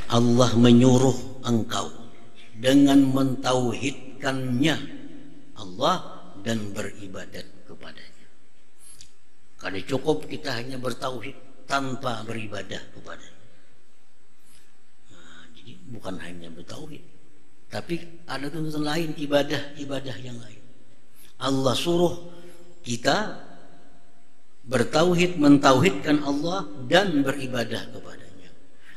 Allah menyuruh engkau dengan mentauhidkannya Allah dan beribadat kepadanya. Karena cukup kita hanya bertauhid tanpa beribadah kepadanya. Nah, jadi bukan hanya bertauhid, tapi ada tuntutan lain, ibadah yang lain. Allah suruh kita bertauhid, mentauhidkan Allah dan beribadah kepadanya.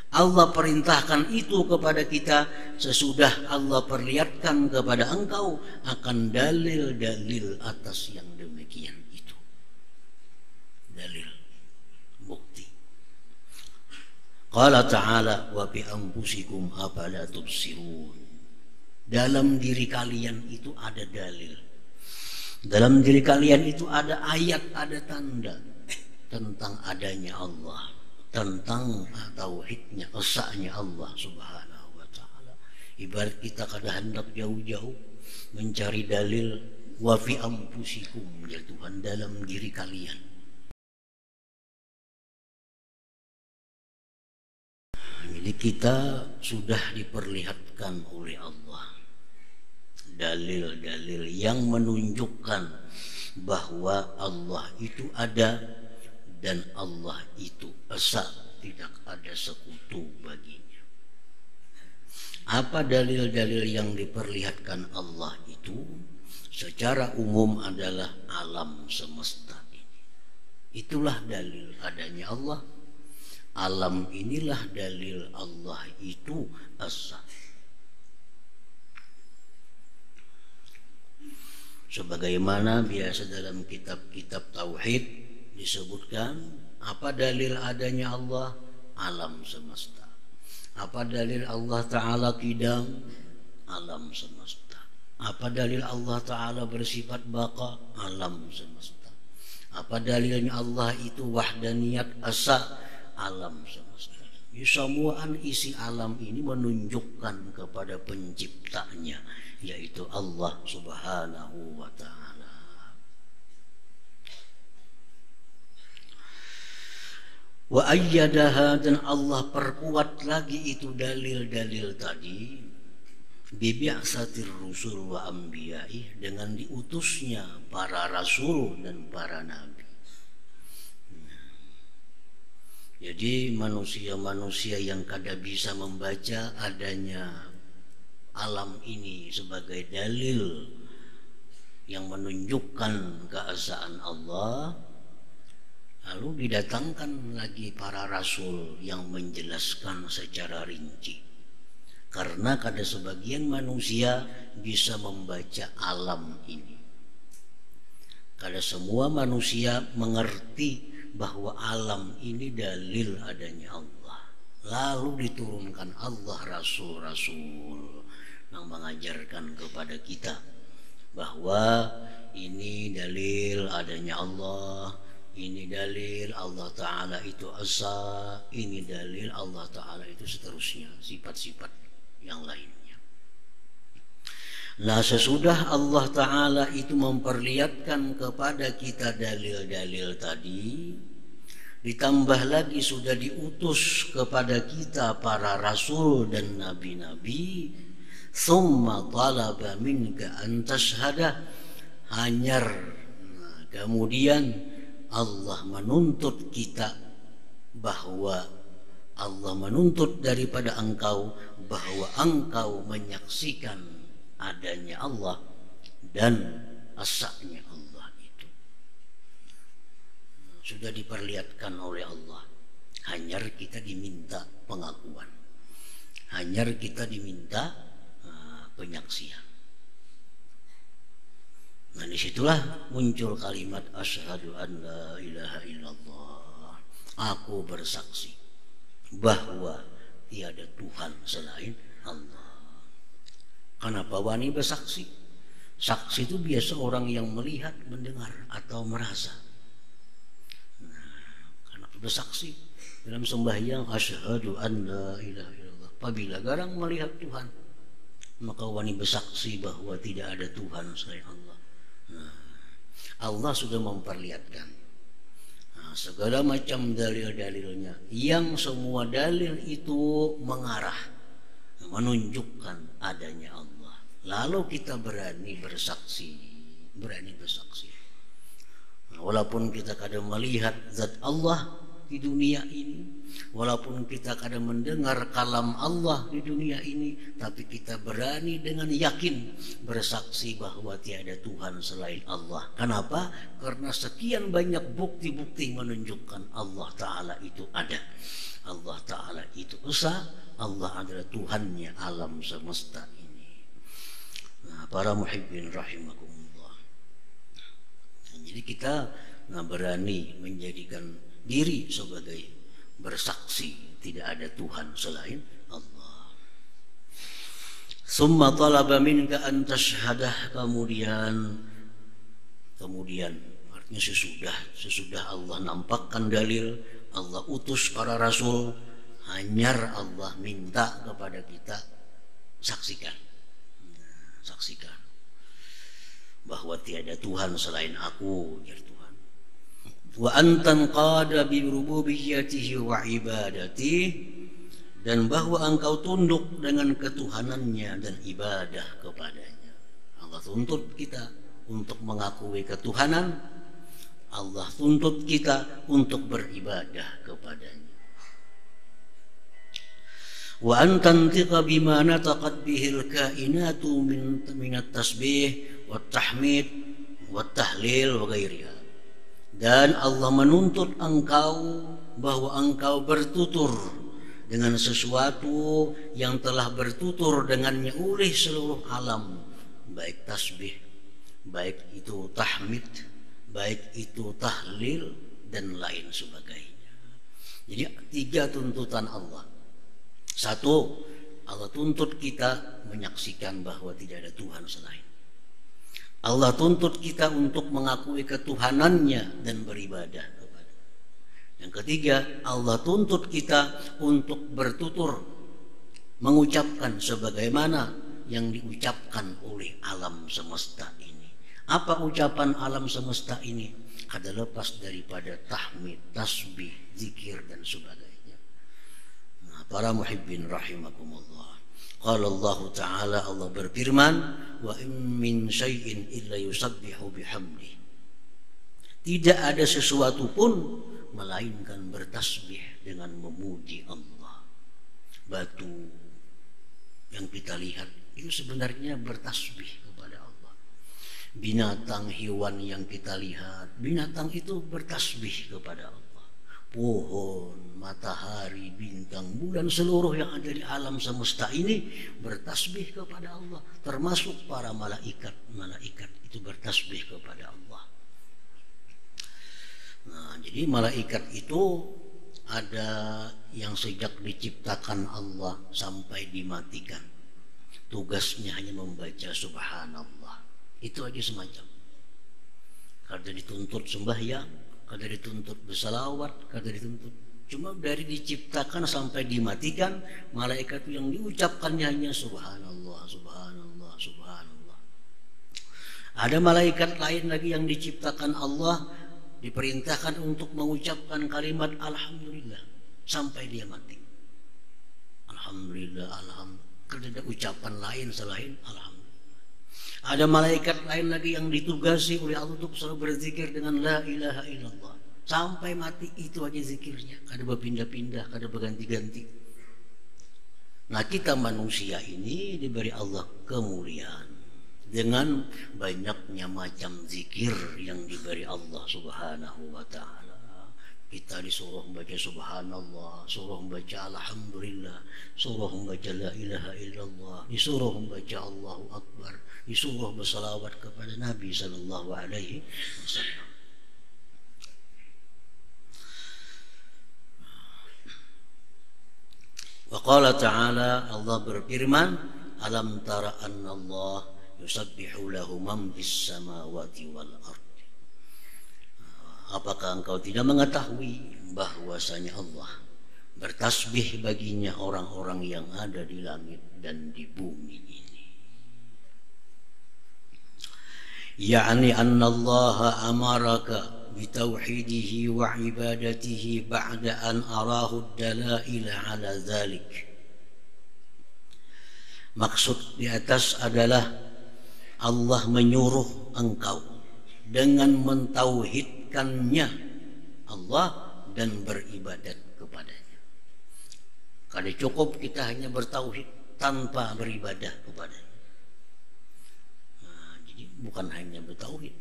Allah perintahkan itu kepada kita sesudah Allah perlihatkan kepada engkau akan dalil-dalil atas yang demikian itu. Dalil, bukti. Qala ta'ala wa bi anfusikum afala tubsirun. Dalam diri kalian itu ada dalil. Dalam diri kalian itu ada ayat, ada tanda tentang adanya Allah, tentang tauhidnya, esanya Allah subhanahu wa ta'ala. Ibarat kita kada hendak jauh-jauh mencari dalil, wa fi anfusikum, ya Tuhan, dalam diri kalian. Jadi kita sudah diperlihatkan oleh Allah dalil-dalil yang menunjukkan bahwa Allah itu ada dan Allah itu esa, tidak ada sekutu baginya. Apa dalil-dalil yang diperlihatkan Allah itu? Secara umum adalah alam semesta ini. Itulah dalil adanya Allah. Alam inilah dalil Allah itu esa. Sebagaimana biasa dalam kitab-kitab tauhid disebutkan, apa dalil adanya Allah? Alam semesta. Apa dalil Allah Ta'ala qidam? Alam semesta. Apa dalil Allah Ta'ala bersifat baqa? Alam semesta. Apa dalilnya Allah itu wahdaniyat asa? Alam semesta. Semuaan isi alam ini menunjukkan kepada penciptanya, yaitu Allah Subhanahu wa Ta'ala. Wa ayyadaha, dan Allah perkuat lagi itu dalil-dalil tadi, bibi'satir rusul wa anbiya'i, dengan diutusnya para rasul dan para nabi. Jadi manusia-manusia yang kada bisa membaca adanya alam ini sebagai dalil yang menunjukkan keesaan Allah, lalu didatangkan lagi para rasul yang menjelaskan secara rinci. Karena kada sebagian manusia bisa membaca alam ini. Kada semua manusia mengerti bahwa alam ini dalil adanya Allah. Lalu diturunkan Allah rasul-rasul yang mengajarkan kepada kita bahwa ini dalil adanya Allah. Ini dalil Allah Ta'ala itu asa, ini dalil Allah Ta'ala itu seterusnya, sifat-sifat yang lainnya. Nah, sesudah Allah Ta'ala itu memperlihatkan kepada kita dalil-dalil tadi, ditambah lagi sudah diutus kepada kita para rasul dan nabi-nabi, summa talaba minka an tashhada, hanyar. Nah, kemudian Allah menuntut kita bahwa Allah menuntut daripada engkau bahwa engkau menyaksikan adanya Allah dan asanya Allah itu. Sudah diperlihatkan oleh Allah. Hanyar kita diminta pengakuan. Hanyar kita diminta penyaksian. Nah, disitulah muncul kalimat asyhadu an la ilaha illallah. Aku bersaksi bahwa tiada Tuhan selain Allah. Kenapa wani bersaksi? Saksi itu biasa orang yang melihat, mendengar, atau merasa. Nah, kenapa bersaksi? Dalam sembahyang asyhadu an la ilaha illallah. Apabila garang melihat Tuhan, maka wani bersaksi bahwa tidak ada Tuhan selain Allah. Nah, Allah sudah memperlihatkan segala macam dalil-dalilnya, yang semua dalil itu mengarah menunjukkan adanya Allah. Lalu kita berani bersaksi. Walaupun kita kadang melihat zat Allah di dunia ini, walaupun kita kadang mendengar kalam Allah di dunia ini, tapi kita berani dengan yakin bersaksi bahwa tiada Tuhan selain Allah. Kenapa? Karena sekian banyak bukti-bukti menunjukkan Allah Ta'ala itu ada, Allah Ta'ala itu esa, Allah adalah Tuhannya alam semesta ini. Nah, para muhibbin rahimakumullah, jadi kita berani menjadikan diri sebagai bersaksi tidak ada Tuhan selain Allah. Summa talaba minka an tashhadah, kemudian artinya sesudah Allah nampakkan dalil, Allah utus para rasul, hanyar Allah minta kepada kita saksikan bahwa tiada Tuhan selain aku, ya Tuhan. Wa antan qada bi rububiyyatihi wa ibadatihi, dan bahwa engkau tunduk dengan ketuhanannya dan ibadah kepadanya. Allah tuntut kita untuk mengakui ketuhanan, Allah tuntut kita untuk beribadah kepadanya. Wa antantiqa bima nataqat bihil kainatu min at-tasbih wat tahmid wat tahlil wa ghairiha. Dan Allah menuntut engkau bahwa engkau bertutur dengan sesuatu yang telah bertutur dengannya oleh seluruh alam, baik tasbih, baik itu tahmid, baik itu tahlil, dan lain sebagainya. Jadi 3 tuntutan Allah. 1, Allah tuntut kita menyaksikan bahwa tidak ada Tuhan selain. Allah tuntut kita untuk mengakui ketuhanannya dan beribadah kepada. Yang ketiga, Allah tuntut kita untuk bertutur, mengucapkan sebagaimana yang diucapkan oleh alam semesta ini. Apa ucapan alam semesta ini? Kada lepas daripada tahmid, tasbih, zikir, dan sebagainya. Nah, para muhibbin rahimakumullah, qala Allah Ta'ala, Allah berfirman, wa in min syai'in illa yusabbihu bihamdi. Tidak ada sesuatu pun melainkan bertasbih dengan memuji Allah. Batu yang kita lihat itu sebenarnya bertasbih kepada Allah. Binatang hewan yang kita lihat, binatang itu bertasbih kepada Allah. Pohon, matahari, bintang, bulan, seluruh yang ada di alam semesta ini bertasbih kepada Allah, termasuk para malaikat itu bertasbih kepada Allah. Nah, jadi malaikat itu ada yang sejak diciptakan Allah sampai dimatikan, tugasnya hanya membaca subhanallah. Itu aja semacam. Kada dituntut sembahyang, kada dituntut bersalawat, kada dituntut. Cuma dari diciptakan sampai dimatikan, malaikat yang diucapkannya hanya subhanallah, subhanallah, subhanallah. Ada malaikat lain lagi yang diciptakan Allah, diperintahkan untuk mengucapkan kalimat alhamdulillah sampai dia mati. Alhamdulillah, alhamdulillah. Kada ada ucapan lain selain alhamdulillah. Ada malaikat lain lagi yang ditugasi oleh Allah untuk selalu berzikir dengan la ilaha illallah sampai mati, itu aja zikirnya, kada berpindah-pindah, kada berganti-ganti. Nah, kita manusia ini diberi Allah kemuliaan dengan banyaknya macam zikir yang diberi Allah Subhanahu wa ta'ala. Kita disuruh membaca subhanallah, suruh membaca alhamdulillah, suruh membaca la ilaha illallah, disuruh membaca Allahu akbar, disuruh bersalawat kepada Nabi sallallahu alaihi wasallam. Wa qala ta'ala, Allah berfirman, alam tara anna Allah yusabbihu lahu man bis samawati wal ard. Apakah engkau tidak mengetahui bahwasanya Allah bertasbih baginya orang-orang yang ada di langit dan di bumi ini. yakni anna Allah amaraka bitauhidihi wa ibadatihi ba'da an arahu dalaila ala dzalik. Maksud di atas adalah Allah menyuruh engkau dengan mentauhidkannya Allah dan beribadat kepadanya. Kada cukup kita hanya bertauhid tanpa beribadah kepadanya. Nah, jadi bukan hanya bertauhid,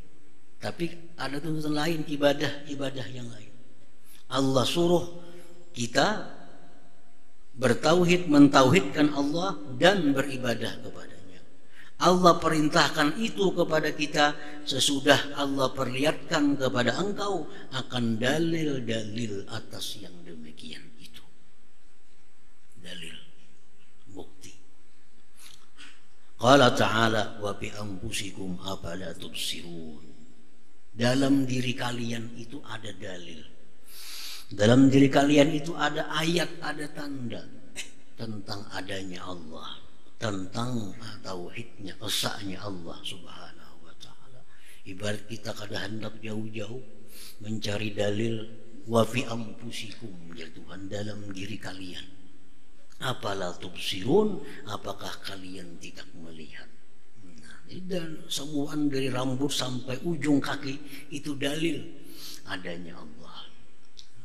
tapi ada tuntutan lain, ibadah yang lain. Allah suruh kita bertauhid, mentauhidkan Allah dan beribadah kepadanya. Allah perintahkan itu kepada kita sesudah Allah perlihatkan kepada engkau akan dalil-dalil atas yang demikian itu. Dalil, bukti. Qala ta'ala wa bi anfusikum afala tubsirun. Dalam diri kalian itu ada dalil. Dalam diri kalian itu ada ayat, ada tanda tentang adanya Allah, tentang tauhidnya, esanya Allah subhanahu wa ta'ala. Ibarat kita kada hendak jauh-jauh mencari dalil, wa fi anfusikum, ya Tuhan, dalam diri kalian. Apala tubsirun, apakah kalian tidak melihat? Nah, dan semuaan dari rambut sampai ujung kaki itu dalil adanya Allah.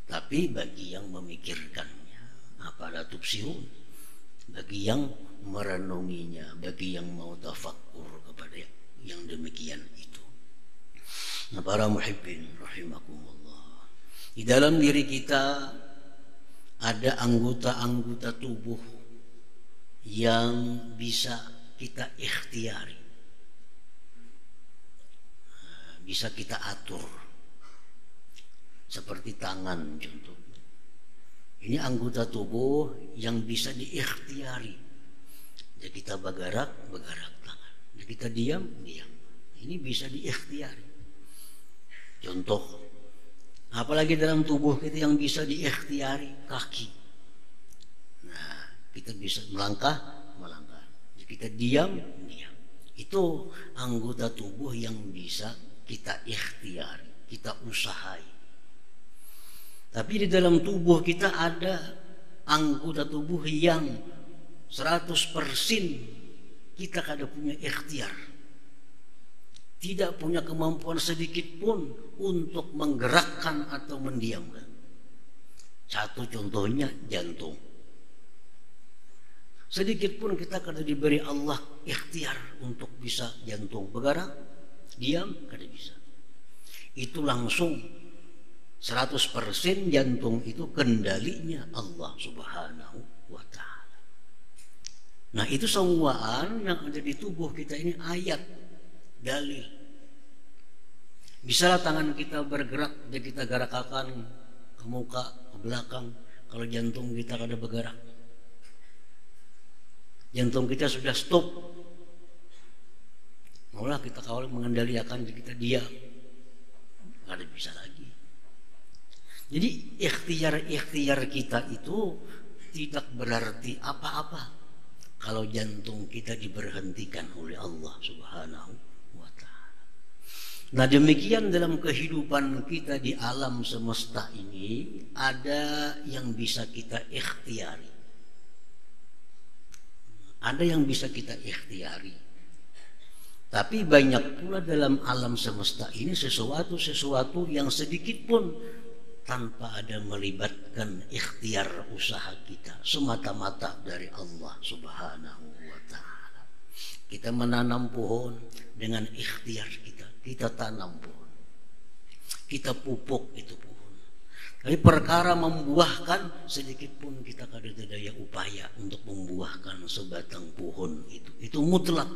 Tapi bagi yang memikirkannya, apala tubsirun, bagi yang merenunginya, bagi yang mau tafakkur kepada yang demikian itu. Nah, para muhibbin rahimakumullah, di dalam diri kita ada anggota-anggota tubuh yang bisa kita ikhtiari, bisa kita atur, seperti tangan contohnya. Ini anggota tubuh yang bisa diikhtiari. Jadi kita bergerak tangan. Jadi kita diam. Ini bisa diikhtiari. Contoh, apalagi dalam tubuh kita yang bisa diikhtiari, kaki. Nah, kita bisa melangkah. Jadi kita diam. Itu anggota tubuh yang bisa kita ikhtiari, kita usahai. Tapi di dalam tubuh kita ada anggota tubuh yang 100% kita kada punya ikhtiar, tidak punya kemampuan sedikit pun untuk menggerakkan atau mendiamkan. Satu contohnya jantung. Sedikit pun kita kada diberi Allah ikhtiar untuk bisa jantung bergerak, diam, kada bisa. Itu langsung 100% jantung itu kendalinya Allah subhanahu wa ta'ala. Nah, itu semuaan yang ada di tubuh kita ini ayat, dalil. Bisalah tangan kita bergerak, dan kita gerakkan ke muka, ke belakang. Kalau jantung kita kada bergerak, jantung kita sudah stop. Maulah kita kawal mengendalikan, kita diam, kada bisa lagi. Jadi ikhtiar kita itu tidak berarti apa-apa kalau jantung kita diberhentikan oleh Allah subhanahu wa ta'ala. Nah, demikian dalam kehidupan kita di alam semesta ini ada yang bisa kita ikhtiari, ada yang bisa kita ikhtiari. Tapi banyak pula dalam alam semesta ini sesuatu yang sedikit pun tanpa ada melibatkan ikhtiar usaha kita, semata-mata dari Allah subhanahu wa ta'ala. Kita menanam pohon dengan ikhtiar kita tanam pohon, kita pupuk itu pohon. Tapi perkara membuahkan, sedikit pun kita kada ada daya upaya untuk membuahkan sebatang pohon itu mutlak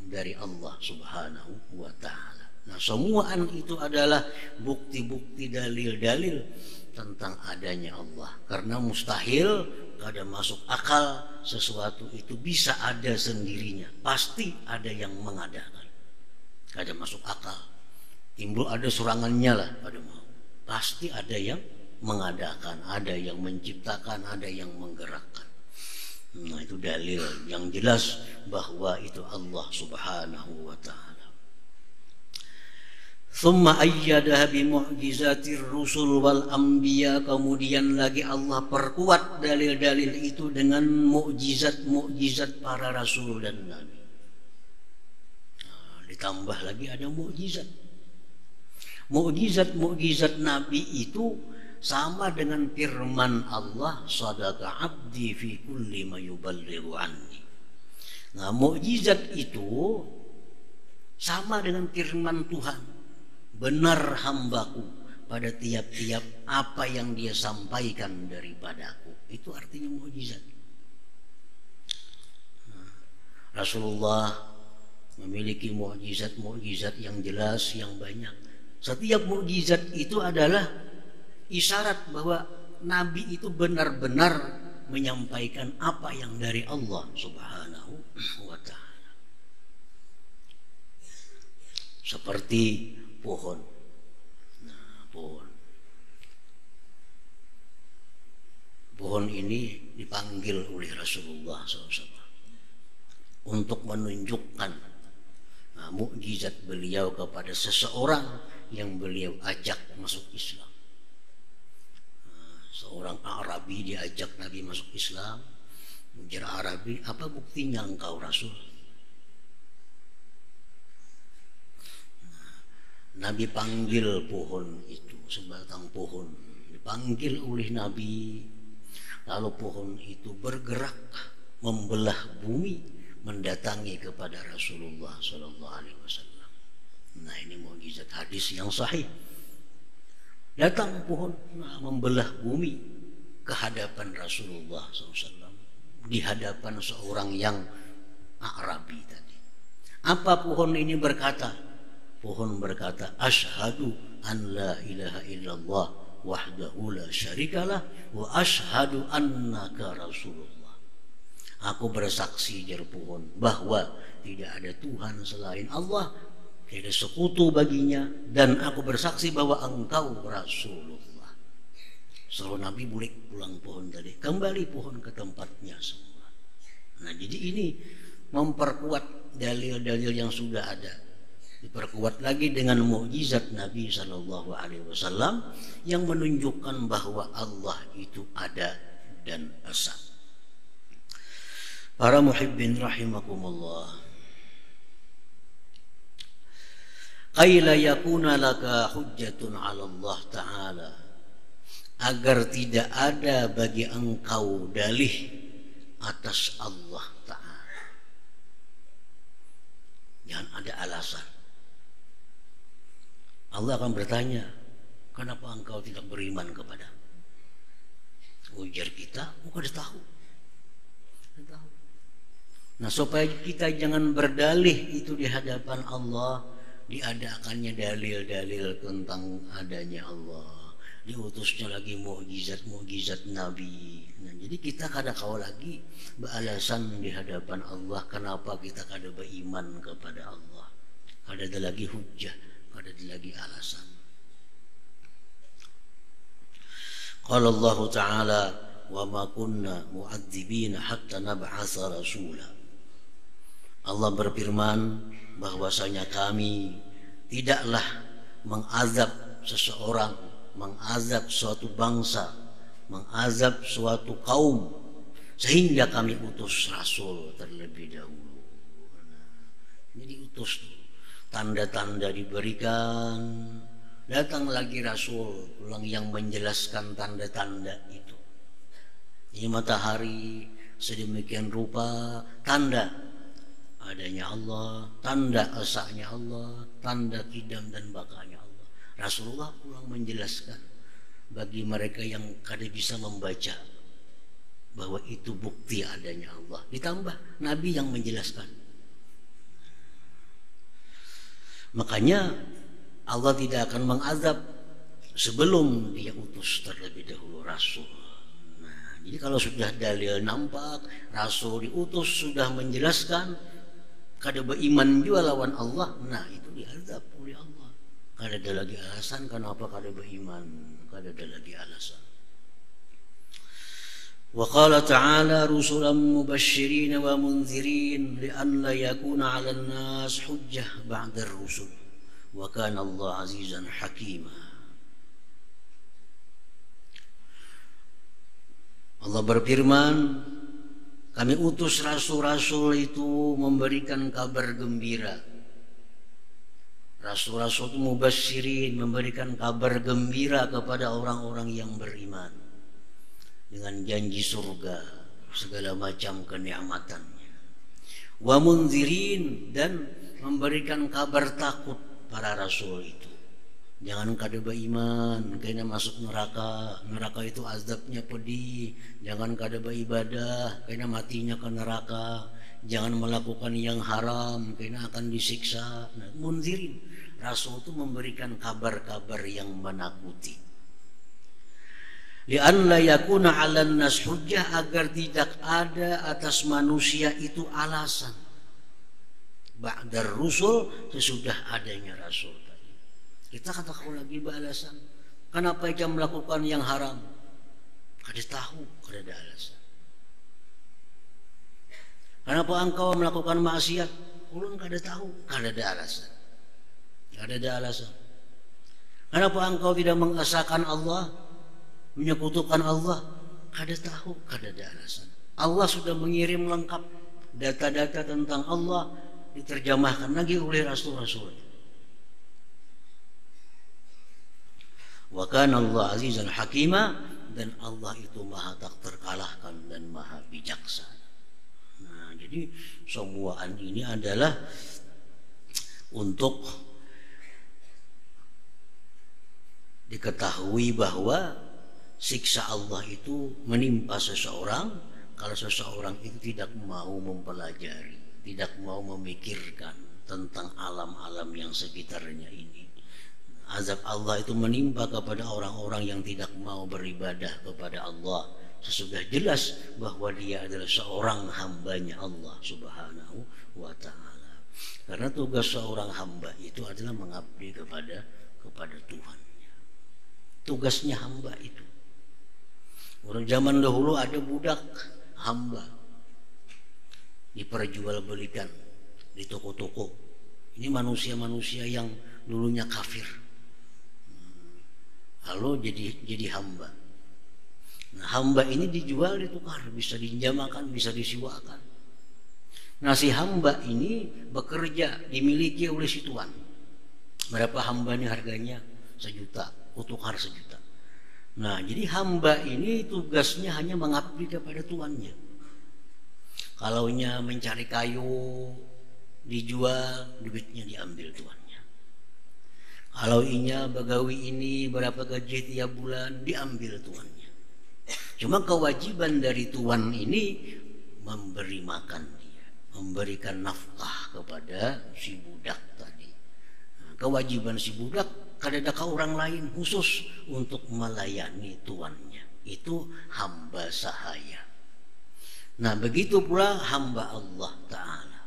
dari Allah subhanahu wa ta'ala. Nah, semuaan itu adalah bukti-bukti, dalil-dalil tentang adanya Allah. Karena mustahil, kada masuk akal sesuatu itu bisa ada sendirinya. Pasti ada yang mengadakan. Kada masuk akal. Timbul ada surangannya lah, kada mau. Pasti ada yang mengadakan, ada yang menciptakan, ada yang menggerakkan. Nah, itu dalil yang jelas bahwa itu Allah subhanahu wa ta'ala. Thumma ayyadaha bimu'jizatir rusul wal anbiya, kemudian lagi Allah perkuat dalil-dalil itu dengan mukjizat-mukjizat para rasul dan nabi. Nah, ditambah lagi ada mukjizat. Mukjizat nabi itu sama dengan firman Allah, sadaqa abdi fi kulli ma yuballighu anni. Nah, mukjizat itu sama dengan firman Tuhan, benar hambaku pada tiap-tiap apa yang dia sampaikan daripadaku. Itu artinya mukjizat. Nah, Rasulullah memiliki mukjizat yang jelas, yang banyak. Setiap mukjizat itu adalah isyarat bahwa Nabi itu benar-benar menyampaikan apa yang dari Allah Subhanahu wa ta'ala. Seperti pohon. Nah, pohon ini dipanggil oleh Rasulullah SAW untuk menunjukkan mukjizat beliau kepada seseorang yang beliau ajak masuk Islam. Seorang Arabi diajak Nabi masuk Islam. Ujar Arabi, apa buktinya engkau Rasul? Nabi panggil pohon itu, sebatang pohon dipanggil oleh Nabi, lalu pohon itu bergerak membelah bumi mendatangi kepada Rasulullah SAW. Nah, ini mukjizat hadis yang sahih. Datang pohon membelah bumi ke hadapan Rasulullah SAW, di hadapan seorang yang Arabi tadi. Apa pohon ini berkata? Pohon berkata, asyhadu an la ilaha illallah wahdahu la syarikalah wa asyhadu annaka rasulullah. Aku bersaksi, jar pohon, bahwa tidak ada Tuhan selain Allah, tidak ada sekutu baginya, dan aku bersaksi bahwa engkau Rasulullah. Seluruh Nabi boleh pulang pohon tadi, kembali pohon ke tempatnya semua. Nah, jadi ini memperkuat dalil-dalil yang sudah ada, diperkuat lagi dengan mukjizat Nabi SAW yang menunjukkan bahwa Allah itu ada dan esa. Para muhibbin rahimakumullah, qaila yakuna laka hujjatun 'ala Allah Ta'ala, agar tidak ada bagi engkau dalih atas Allah Ta'ala. Jangan ada alasan. Allah akan bertanya, kenapa engkau tidak beriman kepada? Ujar kita, engkau sudah tahu. Nah, supaya kita jangan berdalih itu di hadapan Allah, diadakannya dalil-dalil tentang adanya Allah, diutusnya lagi mukjizat Nabi. Nah, jadi kita kada kau lagi beralasan di hadapan Allah kenapa kita kada beriman kepada Allah. Kada ada lagi hujjah, kada ada lagi alasan. Qala Allah Ta'ala, wa ma kunna mu'adzibina hatta nab'atsa rasula. Allah berfirman bahwasanya kami tidaklah mengazab seseorang, mengazab suatu bangsa, mengazab suatu kaum sehingga kami utus rasul terlebih dahulu. Jadi utus, tanda-tanda diberikan, datang lagi rasul yang menjelaskan tanda-tanda itu. Ini matahari sedemikian rupa, tanda adanya Allah, tanda esanya Allah, tanda kidam dan bakanya Allah. Rasulullah pulang menjelaskan bagi mereka yang kada bisa membaca bahwa itu bukti adanya Allah. Ditambah Nabi yang menjelaskan. Makanya Allah tidak akan mengazab sebelum dia utus terlebih dahulu Rasul. Nah, jadi kalau sudah dalil nampak, Rasul diutus sudah menjelaskan, kada beriman juga lawan Allah, nah itu diazab oleh Allah. Kada ada lagi alasan kenapa kada beriman, kada ada lagi alasan. Wa qala ta'ala rusulan mubasysyirin wa mundzirin li'an la yakuna 'alan nas hujjah ba'da ar-rusul wa kana Allah azizan hakima. Allah berfirman, kami utus rasul-rasul itu memberikan kabar gembira. Rasul-rasul itu mubasyirin, memberikan kabar gembira kepada orang-orang yang beriman dengan janji surga, segala macam kenikmatannya. Wa munzirin, dan memberikan kabar takut para rasul itu. Jangan kada beriman, kena masuk neraka. Neraka itu azabnya pedih. Jangan kada beribadah, kena matinya ke neraka. Jangan melakukan yang haram, kena akan disiksa. Nah, munzirin, rasul itu memberikan kabar-kabar yang menakuti. Li'an la yakuna 'alan nas hujjah, agar tidak ada atas manusia itu alasan ba'dar rusul, sesudah adanya rasul. Kita katakan lagi balasan. Kenapa dia melakukan yang haram? Kada tahu, kada ada alasan. Kenapa engkau melakukan maksiat? Ulun kada tahu, kada ada alasan. Kada ada alasan. Kenapa engkau tidak mengesahkan Allah, menyekutukan Allah? Kada tahu, kada ada alasan. Allah sudah mengirim lengkap data-data tentang Allah, diterjemahkan lagi oleh rasul-rasul. Wa kana Allah azizan hakima, dan Allah itu maha tak terkalahkan dan maha bijaksana. Nah, jadi semuaan ini adalah untuk diketahui bahwa siksa Allah itu menimpa seseorang kalau seseorang itu tidak mau mempelajari, tidak mau memikirkan tentang alam-alam yang sekitarnya ini. Azab Allah itu menimpa kepada orang-orang yang tidak mau beribadah kepada Allah sesudah jelas bahwa dia adalah seorang hambanya Allah subhanahu wa ta'ala. Karena tugas seorang hamba itu adalah mengabdi kepada Tuhannya. Tugasnya hamba itu. Orang zaman dahulu ada budak hamba diperjualbelikan di toko-toko. Ini manusia-manusia yang dulunya kafir, lalu jadi hamba. Nah, hamba ini dijual, ditukar, bisa dinjamakan, bisa disiwakan. Nah, si hamba ini bekerja, dimiliki oleh si tuan. Berapa hamba ini harganya? 1 juta, kutukar 1 juta. Nah, jadi hamba ini tugasnya hanya mengabdi kepada tuannya. Kalaunya mencari kayu, dijual, duitnya diambil tuannya. Kalau inya bagawi ini berapa gaji tiap bulan, diambil tuannya. Cuma kewajiban dari tuan ini memberi makan dia, memberikan nafkah kepada si budak tadi. Nah, kewajiban si budak kada ada orang lain khusus untuk melayani tuannya. Itu hamba sahaya. Nah, begitu pula hamba Allah Ta'ala.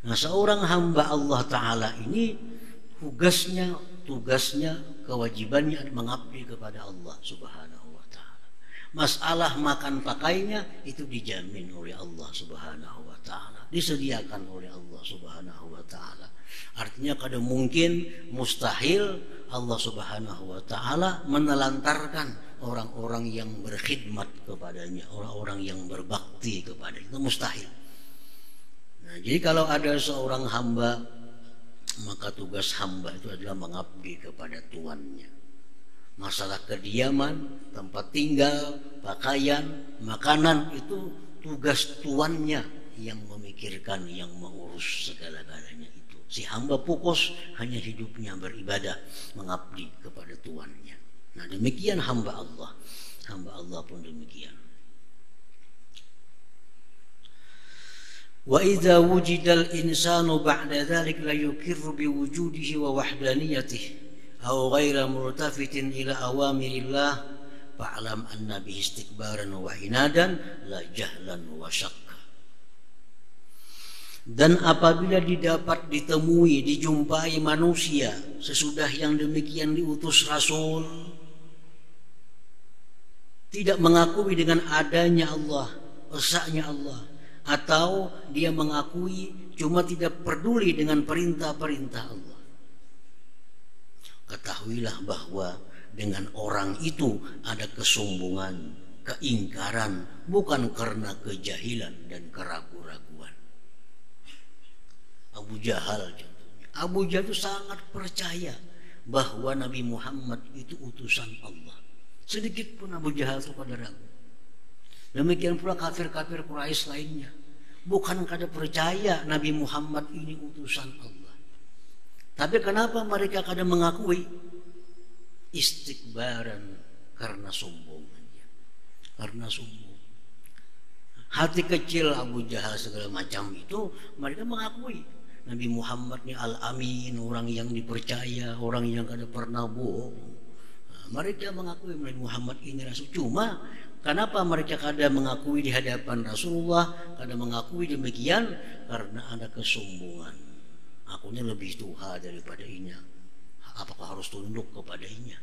Nah, seorang hamba Allah Ta'ala ini tugasnya, kewajibannya mengabdi kepada Allah Subhanahu wa ta'ala. Masalah makan pakainya itu dijamin oleh Allah Subhanahu wa ta'ala, disediakan oleh Allah Subhanahu wa ta'ala. Artinya kada mungkin, mustahil Allah Subhanahu wa ta'ala menelantarkan orang-orang yang berkhidmat kepadanya, orang-orang yang berbakti kepadanya. Itu mustahil. Nah, jadi kalau ada seorang hamba, maka tugas hamba itu adalah mengabdi kepada tuannya. Masalah kediaman, tempat tinggal, pakaian, makanan, itu tugas tuannya yang memikirkan, yang mengurus segala-galanya itu. Si hamba fokus hanya hidupnya beribadah, mengabdi kepada tuannya. Nah, demikian hamba Allah. Hamba Allah pun demikian. Wa idza wujidal insanu ba'da dzalik la yukirru bi wujudihi wa wahdaniyatihi aw ghaira multafitin ila awamirillah fa'lam anna bihi istikbaran wa inadan la jahlan wa syakka. Dan apabila ditemui, dijumpai manusia sesudah yang demikian diutus Rasul, tidak mengakui dengan adanya Allah, esanya Allah, atau dia mengakui cuma tidak peduli dengan perintah-perintah Allah, ketahuilah bahwa dengan orang itu ada kesombongan, keingkaran, bukan karena kejahilan dan keraguan-raguan. Abu Jahal contohnya. Abu Jahal itu sangat percaya bahwa Nabi Muhammad itu utusan Allah. Sedikit pun Abu Jahal itu pada ragu. Demikian pula kafir-kafir Quraisy lainnya. Bukan kada percaya Nabi Muhammad ini utusan Allah. Tapi kenapa mereka kada mengakui? Istikbaran, karena sombongannya. Karena sombong. Hati kecil Abu Jahal segala macam itu, mereka mengakui Nabi Muhammad ini Al-Amin, orang yang dipercaya, orang yang kada pernah bohong. Mereka mengakui Nabi Muhammad ini Rasul. Cuma kenapa mereka kada mengakui di hadapan Rasulullah, kada mengakui demikian? Karena ada kesombongan. Akunya lebih tua daripada inya. Apakah harus tunduk kepada inya?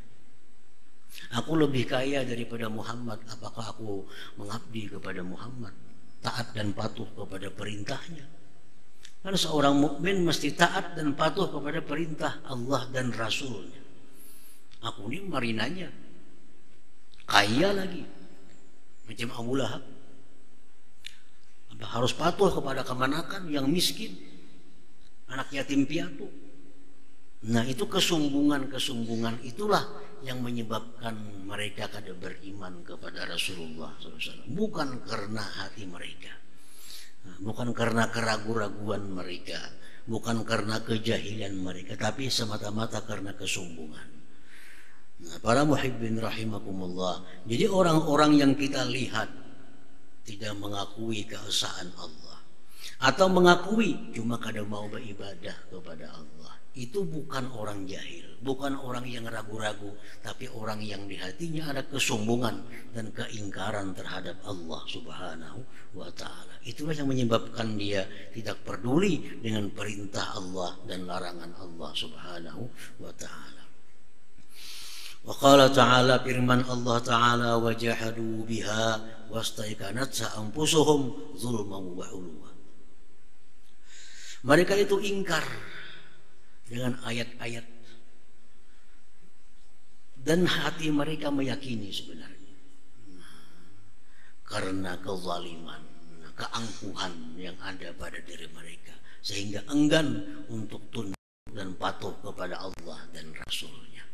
Aku lebih kaya daripada Muhammad. Apakah aku mengabdi kepada Muhammad? Taat dan patuh kepada perintahnya. Karena seorang mukmin mesti taat dan patuh kepada perintah Allah dan Rasulnya. Aku ini marinanya kaya lagi, macam Abu Lahab. Harus patuh kepada kemanakan yang miskin, anak yatim piatu. Nah, itu kesombongan itulah yang menyebabkan mereka kada beriman kepada Rasulullah SAW. Bukan karena hati mereka, bukan karena keraguan-raguan mereka, bukan karena kejahilan mereka, tapi semata-mata karena kesombongan. Nah, para muhibbin rahimakumullah, jadi orang-orang yang kita lihat tidak mengakui keesaan Allah, atau mengakui cuma kada mau beribadah kepada Allah, itu bukan orang jahil, bukan orang yang ragu-ragu, tapi orang yang di hatinya ada kesombongan dan keingkaran terhadap Allah Subhanahu wa ta'ala. Itulah yang menyebabkan dia tidak peduli dengan perintah Allah dan larangan Allah Subhanahu wa ta'ala. Wa qala ta'ala, firman Allah ta'ala, wa jahadu biha wastaiqanatha anfusuhum zulman wa uluwa. Mereka itu ingkar dengan ayat-ayat dan hati mereka meyakini sebenarnya, karena kezaliman, keangkuhan yang ada pada diri mereka, sehingga enggan untuk tunduk dan patuh kepada Allah dan Rasulnya.